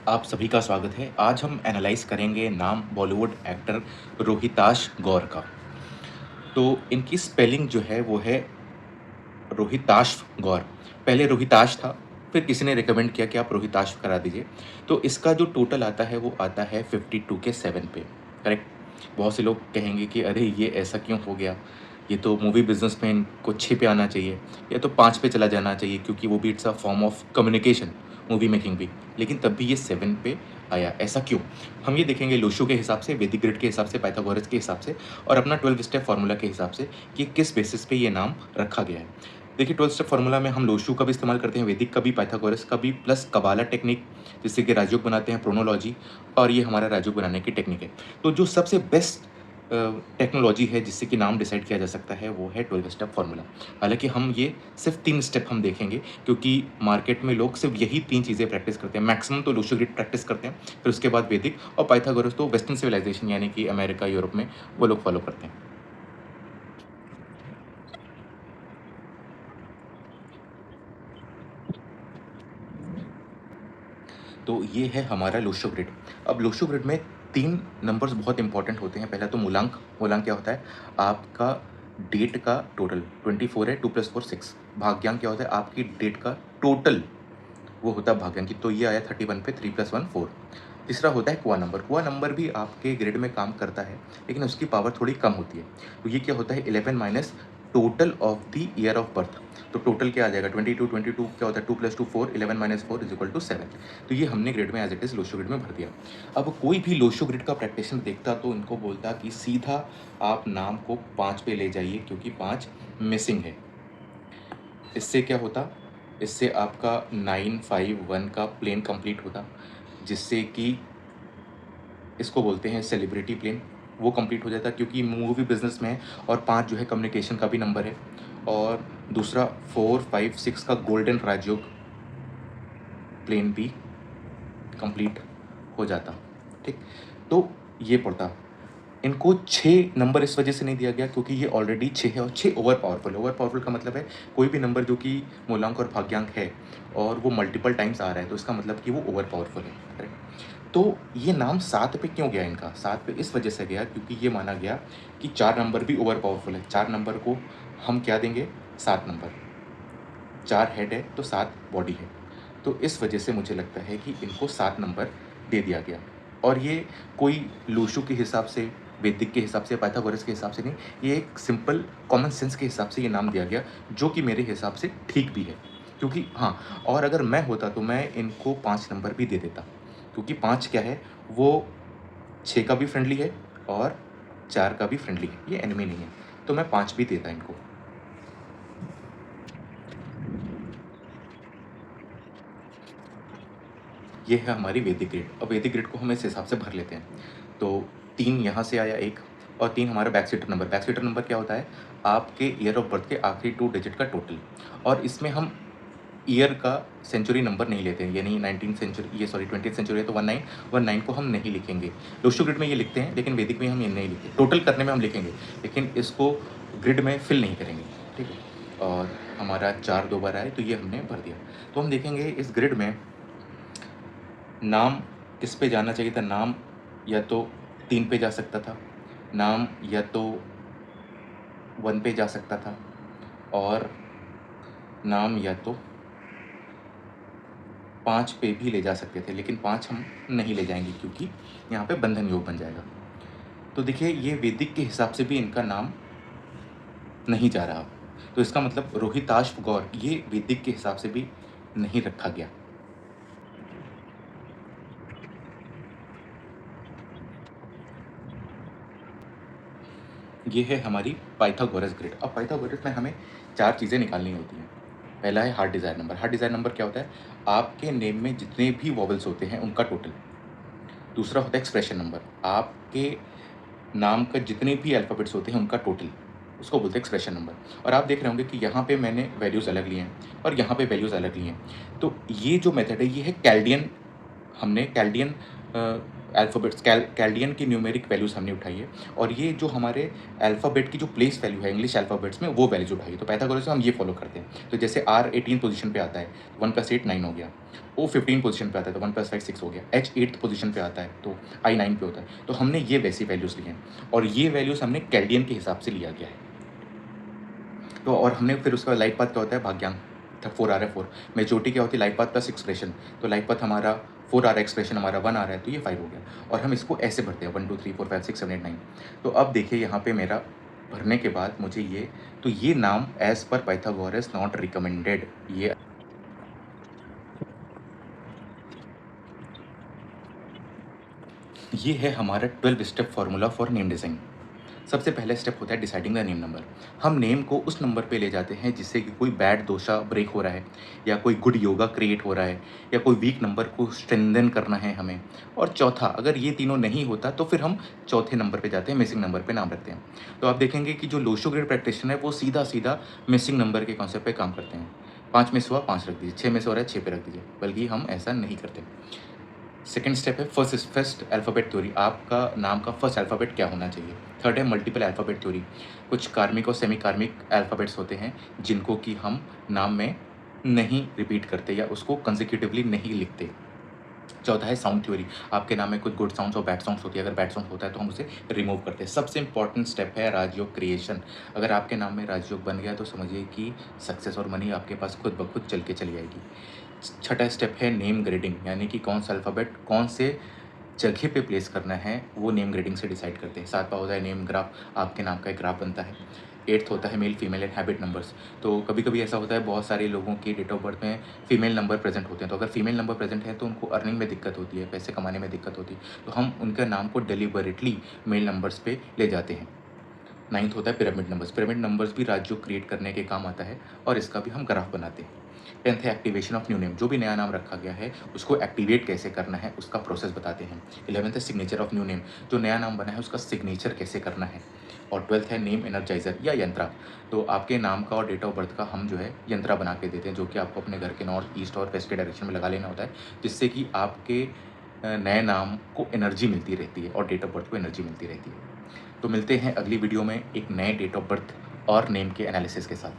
आप सभी का स्वागत है। आज हम एनालाइज़ करेंगे नाम बॉलीवुड एक्टर रोहिताश गौर का। तो इनकी स्पेलिंग जो है वो है रोहिताश गौर। पहले रोहिताश था, फिर किसी ने रिकमेंड किया कि आप रोहिताश करा दीजिए। तो इसका जो टोटल आता है वो आता है 52 के 7 पे, करेक्ट? बहुत से लोग कहेंगे कि अरे ये ऐसा क्यों हो गया? ये तो मूवी बिज़नेस में इनको 6 पे आना चाहिए या तो 5 पे चला जाना चाहिए क्योंकि वो भी it's a form of communication, movie making भी। लेकिन तब भी ये 7 पे आया, ऐसा क्यों? हम ये देखेंगे लोशो के हिसाब से, वैदिक ग्रिड के हिसाब से, पाइथागोरस के हिसाब से और अपना 12 स्टेप फार्मूला के हिसाब से कि किस बेसिस पे ये नाम रखा गया है। देखिए 12 स्टेप फार्मूला में हम लोशू का भी इस्तेमाल करते हैं, वैदिक का भी, पाइथागोरस का भी, प्लस कबाला टेक्निक जिससे कि राजयोग बनाते हैं, प्रोनोलॉजी, और ये हमारा राजयोग बनाने की टेक्निक है। तो जो सबसे बेस्ट टेक्नोलॉजी है जिससे कि नाम डिसाइड किया जा सकता है वो है 12 स्टेप फार्मूला। हालाँकि हम ये सिर्फ़ 3 स्टेप हम देखेंगे क्योंकि मार्केट में लोग सिर्फ़ यही 3 चीज़ें प्रैक्टिस करते हैं। मैक्सिमम तो लोशो ग्रिड प्रैक्टिस करते हैं, फिर उसके बाद वैदिक, और पाइथागोरस तो वेस्टर्न सिविलाइज़ेशन यानी कि अमेरिका, यूरोप में वो लोग फॉलो करते हैं। तो ये है हमारा लोशो ग्रिड। अब लोशो ग्रिड में 3 नंबर्स बहुत इंपॉर्टेंट होते हैं। पहला तो मूलांक। मूलांक क्या होता है? आपका डेट का टोटल। 24 है, 2 + 4 6। भाग्यांक क्या होता है? आपकी डेट का टोटल, वो होता है भाग्यांक। तो ये आया 31 पे, 3 + 1 4। तीसरा होता है कुआ नंबर। कुआ नंबर भी आपके ग्रिड में काम करता है, लेकिन उसकी पावर थोड़ी कम होती है। तो ये क्या होता है? 11 minus total of the year of birth. तो टोटल क्या आ जाएगा? 22। 22 क्या होता है? 2 + 2 4, 11 माइनस 4 = 7। तो ये हमने ग्रिड में as it is Lo Shu grid में भर दिया। अब कोई भी लोशो ग्रिड का प्रैक्टिशनर देखता तो इनको बोलता कि सीधा आप नाम को 5 पे ले जाइए क्योंकि 5 मिसिंग है। इससे क्या होता? इससे आपका 951 का प्लेन कंप्लीट होता, जिससे कि इसको बोलते हैं सेलिब्रिटी प्लेन। वो कंप्लीट हो जाता क्योंकि मूवी बिजनेस में है, और 5 जो है कम्युनिकेशन का भी नंबर है, और दूसरा 4 5 6 का गोल्डन राजयोग प्लेन भी कंप्लीट हो जाता। ठीक, तो ये पड़ता। इनको 6 नंबर इस वजह से नहीं दिया गया क्योंकि ये ऑलरेडी 6 है, और 6 ओवर पावरफुल है। ओवर पावरफुल का मतलब है कोई भी नंबर जो कि मूलांक और भाग्यांक है और वो मल्टीपल टाइम्स आ रहा है, तो इसका मतलब कि वो ओवर पावरफुल है, करेक्ट? तो ये नाम 7 पे क्यों गया इनका? 7 पे इस वजह से गया क्योंकि ये माना गया कि 4 नंबर भी ओवर पावरफुल है। 4 नंबर को हम क्या देंगे? 7 नंबर। 4 हेड है तो 7 बॉडी है। तो इस वजह से मुझे लगता है कि इनको 7 नंबर दे दिया गया। और ये कोई लोशो के हिसाब से, वैदिक के हिसाब से, पाइथागोरस के हिसाब से नहीं, ये एक सिंपल कॉमन सेंस के हिसाब से ये नाम दिया गया, जो कि मेरे हिसाब से ठीक भी है। क्योंकि हाँ, और अगर मैं होता तो मैं इनको 5 नंबर भी दे देता, क्योंकि 5 क्या है, वो 6 का भी फ्रेंडली है और 4 का भी फ्रेंडली है, ये एनिमी नहीं है, तो मैं 5 भी देता इनको। ये है हमारी वैदिक ग्रिड। अब वैदिक ग्रिड को हम इस हिसाब से भर लेते हैं। तो 3 यहाँ से आया, 1, और 3 हमारा बैकसीटर नंबर। बैकसीटर नंबर क्या होता है? आपके ईयर ऑफ बर्थ के आखिरी 2 डिजिट का टोटल। और इसमें हम ईयर का सेंचुरी नंबर नहीं लेते हैं, यानी 19th सेंचुरी, ये सॉरी 20th सेंचुरी है तो 19 को हम नहीं लिखेंगे। लोशो ग्रिड में ये लिखते हैं, लेकिन वैदिक में हम ये नहीं लिखते। टोटल करने में हम लिखेंगे, लेकिन इसको ग्रिड में फिल नहीं करेंगे, ठीक है? और हमारा 4 2 बार आए तो ये हमने भर दिया। तो हम देखेंगे इस ग्रिड में नाम किस पे जाना चाहिए था? नाम या तो 3 पे जा सकता था, नाम या तो 1 पे जा सकता था, और नाम या तो 5 पे भी ले जा सकते थे, लेकिन 5 हम नहीं ले जाएंगे क्योंकि यहाँ पे बंधन योग बन जाएगा। तो देखिए ये वैदिक के हिसाब से भी इनका नाम नहीं जा रहा, तो इसका मतलब रोहिताश गौर ये वैदिक के हिसाब से भी नहीं रखा गया। ये है हमारी पाइथागोरस ग्रिड। अब पाइथागोरस में हमें 4 चीज़ें निकालनी होती हैं। पहला है heart desire number. Heart desire number क्या होता है? आपके नेम में जितने भी वॉवल्स होते हैं उनका टोटल। दूसरा होता है एक्सप्रेशन नंबर। आपके नाम का जितने भी अल्फ़ाबेट्स होते हैं उनका टोटल, उसको बोलते हैं एक्सप्रेशन नंबर। और आप देख रहे होंगे कि यहाँ पे मैंने वैल्यूज़ अलग लिए हैं और यहाँ पे वैल्यूज़ अलग लिए हैं। तो ये जो मेथड है ये है कैल्डियन। हमने कैल्डियन अल्फ़ाबेट्स कैल्डियन की न्यूमेरिक वैल्यूज़ हमने उठाई है और ये जो हमारे अल्फ़ाबेट की जो प्लेस वैल्यू है इंग्लिश अल्फ़ाबेट्स में वो वैल्यूज़ उठाई है। तो पाइथागोरस में हम ये फॉलो करते हैं। तो जैसे R 18 पोजीशन पे आता है, 1 + 8 9 हो गया। O 15 पोजीशन पे आता है तो 1 + 5 6 हो गया। H 8th पोजीशन पे आता है तो I 9 पे होता है। तो हमने ये वैसी वैल्यूज़ ली हैं और ये वैल्यूज़ हमने कैल्डियन के हिसाब से लिया गया है। तो और हमने फिर उसका लाइफ पाथ क्या होता है, भाग्यांक 4 आ रहा है 4, मेजॉरिटी क्या होती है लाइफ पाथ प्लस एक्सप्रेशन, तो लाइफ पाथ हमारा 4 आ रहा है, एक्सप्रेशन हमारा 1 आ रहा है, तो ये 5 हो गया और हम इसको ऐसे भरते हैं 1 2 3 4 5 6 7 8 9। तो अब देखिए यहाँ पे मेरा भरने के बाद मुझे ये, तो ये नाम as per Pythagoras not recommended, ये है हमारा 12 step formula for name design. सबसे पहला स्टेप होता है डिसाइडिंग द नेम नंबर। हम नेम को उस नंबर पे ले जाते हैं जिससे कि कोई बैड दोषा ब्रेक हो रहा है या कोई गुड योगा क्रिएट हो रहा है या कोई वीक नंबर को स्ट्रेंथन करना है हमें। और चौथा, अगर ये तीनों नहीं होता तो फिर हम चौथे नंबर पे जाते हैं, मिसिंग नंबर पे नाम रखते हैं। तो आप देखेंगे कि जो लोशो ग्रेड प्रैक्टिशनर है वो सीधा सीधा मिसिंग नंबर के कॉन्सेप्ट पे काम करते हैं। 5 मिस हुआ 5 रख दीजिए, 6 मिस हो रहा है 6 पे रख दीजिए, बल्कि हम ऐसा नहीं करते। सेकंड स्टेप है फर्स्ट अल्फ़ाबेट थ्योरी, आपका नाम का फर्स्ट अल्फ़ाबेट क्या होना चाहिए। थर्ड है मल्टीपल अल्फ़ाबेट थ्योरी, कुछ कार्मिक और सेमी कार्मिक अल्फ़ाबेट्स होते हैं जिनको कि हम नाम में नहीं रिपीट करते या उसको कंसेक्यूटिवली नहीं लिखते। चौथा है साउंड थ्योरी, आपके नाम में कुछ गुड साउंड्स और बैड साउंड्स होती है, अगर बैड साउंड होता है तो हम उसे रिमूव करते हैं। सबसे इंपॉर्टेंट स्टेप है राजयोग क्रिएशन, अगर आपके नाम में राजयोग बन गया तो समझिए कि सक्सेस और मनी आपके पास खुद ब खुद चल के चली आएगी। छठा स्टेप है नेम ग्रेडिंग, यानी कि कौन सा अल्फ़ाबेट कौन से जगह पे प्लेस करना है वो नेम ग्रेडिंग से डिसाइड करते हैं। सातवां होता है नेम ग्राफ, आपके नाम का एक ग्राफ बनता है। एट्थ होता है male female and habit numbers, तो कभी कभी ऐसा होता है बहुत सारे लोगों की डेट ऑफ बर्थ में फीमेल नंबर प्रेजेंट होते हैं, तो अगर फीमेल नंबर प्रेजेंट है तो उनको अर्निंग में दिक्कत होती है, पैसे कमाने में दिक्कत होती है, तो हम उनके नाम को डिलीबरेटली मेल नंबर्स पे ले जाते हैं। नाइन्थ होता है पिरामिड नंबर्स, पिरामिड नंबर्स भी राजयोग क्रिएट करने के काम आता है और इसका भी हम ग्राफ बनाते हैं। टेंथ है एक्टिवेशन ऑफ न्यू नेम, जो भी नया नाम रखा गया है उसको एक्टिवेट कैसे करना है उसका प्रोसेस बताते हैं। 11th है सिग्नेचर ऑफ न्यू नेम, जो नया नाम बना है उसका सिग्नेचर कैसे करना है। और 12th है नेम एनर्जाइजर या यंत्रा, तो आपके नाम का और डेट ऑफ बर्थ का हम जो है यंत्रा बना के देते हैं, जो कि आपको अपने घर के नॉर्थ ईस्ट और वेस्ट के डायरेक्शन में लगा लेना होता है, जिससे कि आपके नए नाम को एनर्जी मिलती रहती है और डेट ऑफ बर्थ को एनर्जी मिलती रहती है। तो मिलते हैं अगली वीडियो में एक नए डेट ऑफ बर्थ और नेम के एनालिसिस के साथ।